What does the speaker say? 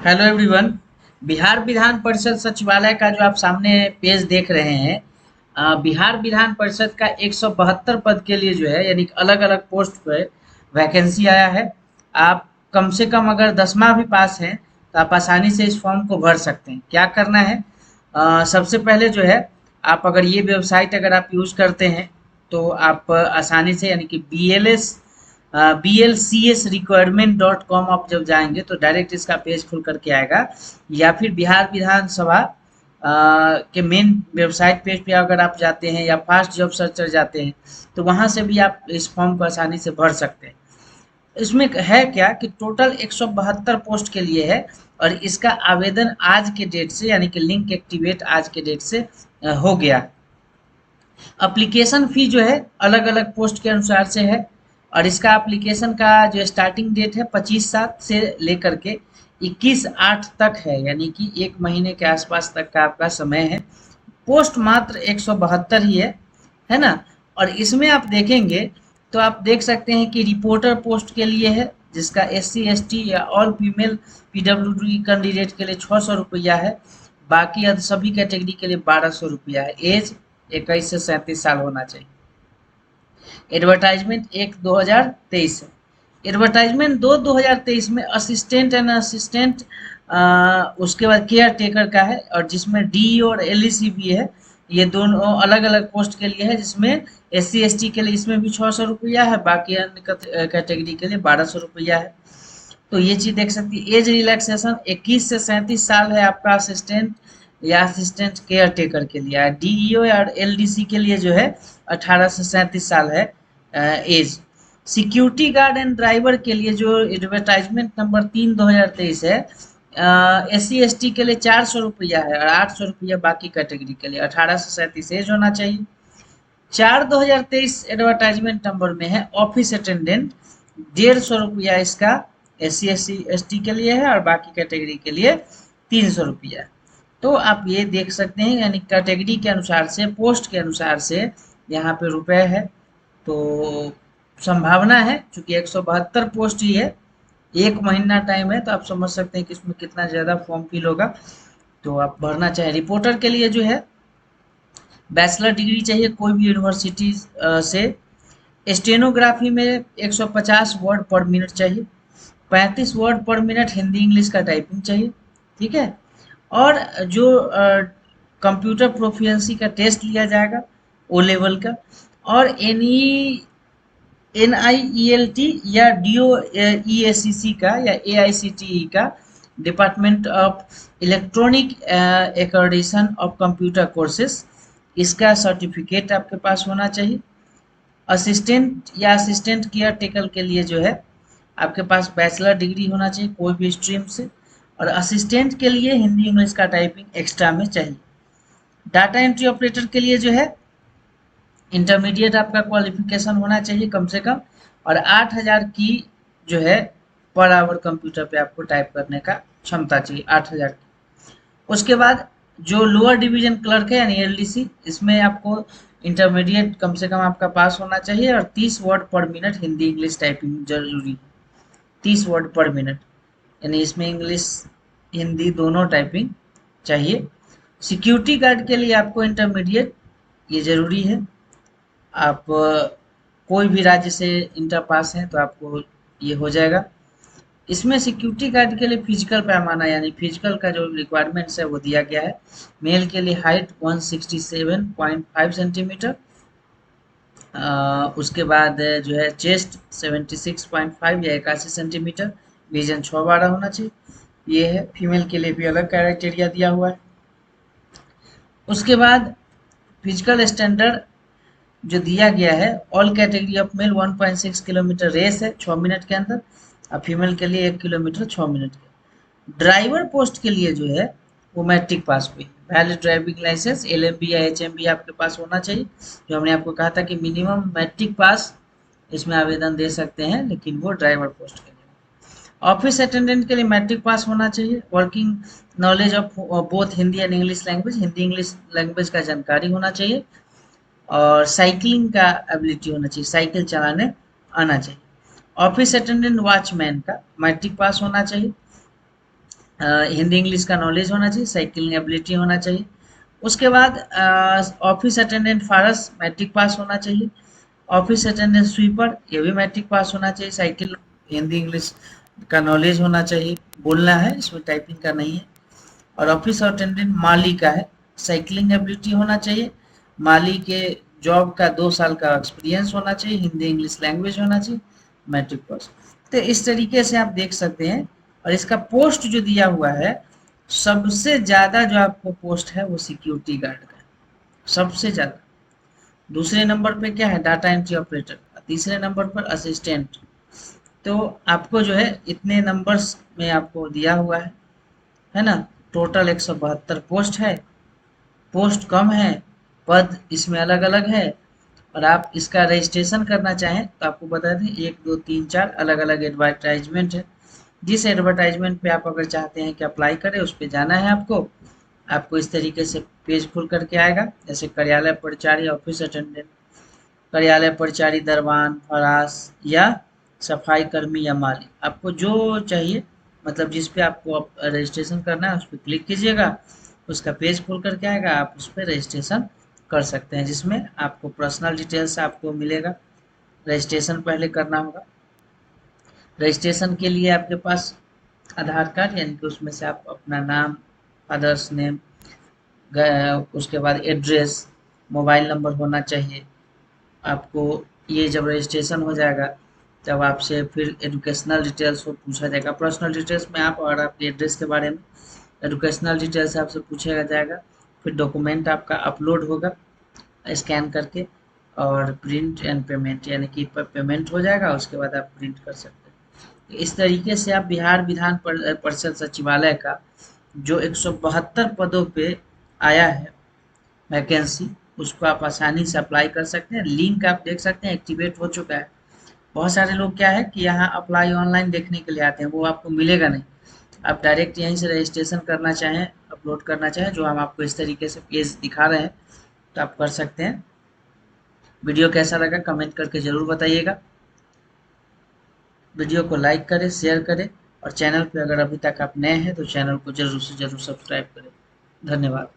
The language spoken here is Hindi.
Hello everyone. बिहार विधान परिषद सचिवालय का जो आप सामने पेज देख रहे हैं, बिहार विधान परिषद का 172 पद के लिए जो है यानी अलग अलग पोस्ट पे वैकेंसी आया है। आप कम से कम अगर 10वां भी पास हैं तो आप आसानी से इस फॉर्म को भर सकते हैं। क्या करना है? सबसे पहले जो है, आप अगर ये वेबसाइट अगर आप यूज़ करते हैं तो आप आसानी से यानी कि BLCS requirement.com आप जब जाएंगे तो डायरेक्ट इसका पेज खुल करके आएगा। या फिर बिहार विधानसभा के मेन वेबसाइट पेज पे अगर आप जाते हैं या फास्ट जॉब सर्चर जाते हैं तो वहां से भी आप इस फॉर्म को आसानी से भर सकते हैं। इसमें है क्या कि टोटल 172 पोस्ट के लिए है और इसका आवेदन आज के डेट से यानी कि लिंक एक्टिवेट आज के डेट से हो गया। एप्लीकेशन फ़ी जो है अलग-अलग पोस्ट के अनुसार से है और इसका एप्लीकेशन का जो स्टार्टिंग डेट है 25/7 से लेकर के 21/8 तक है, यानी कि 1 महीने के आसपास तक का आपका समय है। पोस्ट मात्र 172 ही है ना? और इसमें आप देखेंगे तो आप देख सकते हैं कि रिपोर्टर पोस्ट के लिए है जिसका SC ST या ऑल फीमेल PWD कैंडिडेट के लिए 600 रुपया है। बाकी सभी कैटेगरी के लिए 1200 रुपया है। एज 21 से 37 साल होना चाहिए। एडवर्टाइजमेंट 1/2023 है। एडवर्टाइजमेंट 2/2023 में असिस्टेंट एंड असिस्टेंट, उसके बाद केयर टेकर का है और जिसमें DE और LEC भी है। ये दोनों अलग अलग पोस्ट के लिए है जिसमें SC ST के लिए इसमें भी 600 रुपया है, बाकी अन्य कैटेगरी के लिए 1200 रुपया है। तो ये चीज देख सकती है। एज रिलैक्सेशन 21 से 37 साल है आपका असिस्टेंट या असिस्टेंट केयर टेकर के लिए। DEO और LDC के लिए जो है 18 से 37 साल है age. Security guard and driver के लिए जो एडवर्टाइजमेंट नंबर 3/2023 है, SC ST के लिए 400 रुपया है और 800 रुपया बाकी कैटेगरी के लिए। 18 से 37 एज होना चाहिए। 4/2023 एडवर्टाइजमेंट नंबर में है ऑफिस अटेंडेंट, 150 रुपया इसका SC ST के लिए है और बाकी कैटेगरी के लिए 300 रुपया। तो आप ये देख सकते हैं यानी कैटेगरी के अनुसार से, पोस्ट के अनुसार से यहाँ पे रुपए है। तो संभावना है चूंकि 172 पोस्ट ही है, 1 महीना टाइम है, तो आप समझ सकते हैं कि इसमें कितना ज़्यादा फॉर्म फिल होगा। तो आप भरना चाहें। रिपोर्टर के लिए जो है बैचलर डिग्री चाहिए कोई भी यूनिवर्सिटी से। स्टेनोग्राफी में 150 वर्ड पर मिनट चाहिए। 35 वर्ड पर मिनट हिंदी इंग्लिश का टाइपिंग चाहिए। ठीक है। और जो कंप्यूटर प्रोफिशिएंसी का टेस्ट लिया जाएगा ओ लेवल का, और NIELT या DOEACC का या AICTE का, department of electronic accreditation of computer courses, इसका सर्टिफिकेट आपके पास होना चाहिए। असिस्टेंट या असिस्टेंट केयर टेकर के लिए जो है आपके पास बैचलर डिग्री होना चाहिए कोई भी स्ट्रीम से। और असिस्टेंट के लिए हिंदी इंग्लिश का टाइपिंग एक्स्ट्रा में चाहिए। डाटा एंट्री ऑपरेटर के लिए जो है इंटरमीडिएट आपका क्वालिफिकेशन होना चाहिए कम से कम, और 8000 की जो है पर आवर कंप्यूटर पे आपको टाइप करने का क्षमता चाहिए, 8000 की। उसके बाद जो लोअर डिवीजन क्लर्क है यानी LDC, इसमें आपको इंटरमीडिएट कम से कम आपका पास होना चाहिए और 30 वर्ड पर मिनट हिंदी इंग्लिश टाइपिंग जरूरी है। 30 वर्ड पर मिनट यानी इसमें इंग्लिश हिंदी दोनों टाइपिंग चाहिए। सिक्योरिटी गार्ड के लिए आपको इंटरमीडिएट ये ज़रूरी है। आप कोई भी राज्य से इंटर पास हैं तो आपको ये हो जाएगा। इसमें सिक्योरिटी गार्ड के लिए फिजिकल पैमाना यानी फिजिकल का जो रिक्वायरमेंट्स है वो दिया गया है। मेल के लिए हाइट 167.5 सेंटीमीटर, उसके बाद जो है चेस्ट 76.5 या 81 सेंटीमीटर, विजन 6/12 होना चाहिए। ये है। फीमेल के लिए भी अलग क्राइटेरिया दिया हुआ है। उसके बाद फिजिकल स्टैंडर्ड जो दिया गया है, all category of male 1.6 kilometre race है 6 मिनट के अंदर, और फीमेल के लिए 1 किलोमीटर 6 मिनट के। ड्राइवर पोस्ट के लिए जो है वो मैट्रिक पास हुई, वैलिड ड्राइविंग लाइसेंस LMB या HMB आपके पास होना चाहिए। जो हमने आपको कहा था कि मिनिमम मैट्रिक पास इसमें आवेदन दे सकते हैं, लेकिन वो ड्राइवर पोस्ट के लिए। ऑफिस अटेंडेंट के लिए मैट्रिक पास होना चाहिए। Working knowledge of both Hindi and English language, Hindi English language का जानकारी होना चाहिए। और साइकिलिंग का एबिलिटी होना चाहिए, साइकिल चलाने आना चाहिए। ऑफिस अटेंडेंट वॉचमैन का मैट्रिक पास होना चाहिए। हिंदी इंग्लिश का नॉलेज होना चाहिए, साइकिलिंग एबिलिटी होना चाहिए। उसके बाद ऑफिस अटेंडेंट फारस मैट्रिक पास होना चाहिए। ऑफिस अटेंडेंट स्वीपर ये भी मैट्रिक पास होना चाहिए। साइकिल हिंदी इंग्लिश का नॉलेज होना चाहिए, बोलना है, इसमें टाइपिंग का नहीं है। और ऑफिस अटेंडेंट माली का है, साइकिलिंग एबिलिटी होना चाहिए। माली के जॉब का 2 साल का एक्सपीरियंस होना चाहिए, हिंदी इंग्लिश लैंग्वेज होना चाहिए, मैट्रिक पास। तो इस तरीके से आप देख सकते हैं। और इसका पोस्ट जो दिया हुआ है, सबसे ज़्यादा जो आपको पोस्ट है वो सिक्योरिटी गार्ड का है, सबसे ज़्यादा। दूसरे नंबर पे क्या है, डाटा एंट्री ऑपरेटर। तीसरे नंबर पर असिस्टेंट। तो आपको जो है इतने नंबर्स में आपको दिया हुआ है ना। टोटल 172 पोस्ट है। पोस्ट कम है, पद इसमें अलग अलग है। और आप इसका रजिस्ट्रेशन करना चाहें तो आपको बता दें 1 2 3 4 अलग अलग एडवर्टाइजमेंट है। जिस एडवर्टाइजमेंट पे आप अगर चाहते हैं कि अप्लाई करें, उस पे जाना है आपको। आपको इस तरीके से पेज खुल करके आएगा, जैसे कार्यालय परिचारी, ऑफिस अटेंडेंट, कार्यालय परिचारी, दरवान, फरास या सफाई कर्मी या माली, आपको जो चाहिए, मतलब जिस पे आपको रजिस्ट्रेशन करना है उस पर क्लिक कीजिएगा। उसका पेज खुल करके आएगा, आप उस पर रजिस्ट्रेशन कर सकते हैं, जिसमें आपको पर्सनल डिटेल्स आपको मिलेगा। रजिस्ट्रेशन पहले करना होगा। रजिस्ट्रेशन के लिए आपके पास आधार कार्ड, यानी कि उसमें से आप अपना नाम, फादर्स नेम, उसके बाद एड्रेस, मोबाइल नंबर होना चाहिए। आपको ये जब रजिस्ट्रेशन हो जाएगा, तब आपसे फिर एजुकेशनल डिटेल्स को पूछा जाएगा। पर्सनल डिटेल्स में आप और आपके एड्रेस के बारे में, एजुकेशनल डिटेल्स आपसे पूछा जाएगा। फिर डॉक्यूमेंट आपका अपलोड होगा स्कैन करके, और प्रिंट एंड पेमेंट, यानी कि पेमेंट हो जाएगा, उसके बाद आप प्रिंट कर सकते हैं। इस तरीके से आप बिहार विधान परिषद सचिवालय का जो 172 पदों पे आया है वैकेंसी, उसको आप आसानी से अप्लाई कर सकते हैं। लिंक आप देख सकते हैं एक्टिवेट हो चुका है। बहुत सारे लोग क्या है कि यहाँ अप्लाई ऑनलाइन देखने के लिए आते हैं, वो आपको मिलेगा नहीं। आप डायरेक्ट यहीं से रजिस्ट्रेशन करना चाहें, अपलोड करना चाहें, जो हम आपको इस तरीके से पेज दिखा रहे हैं, तो आप कर सकते हैं। वीडियो कैसा लगा कमेंट करके ज़रूर बताइएगा। वीडियो को लाइक करें, शेयर करें, और चैनल पे अगर अभी तक आप नए हैं तो चैनल को ज़रूर से ज़रूर सब्सक्राइब करें। धन्यवाद।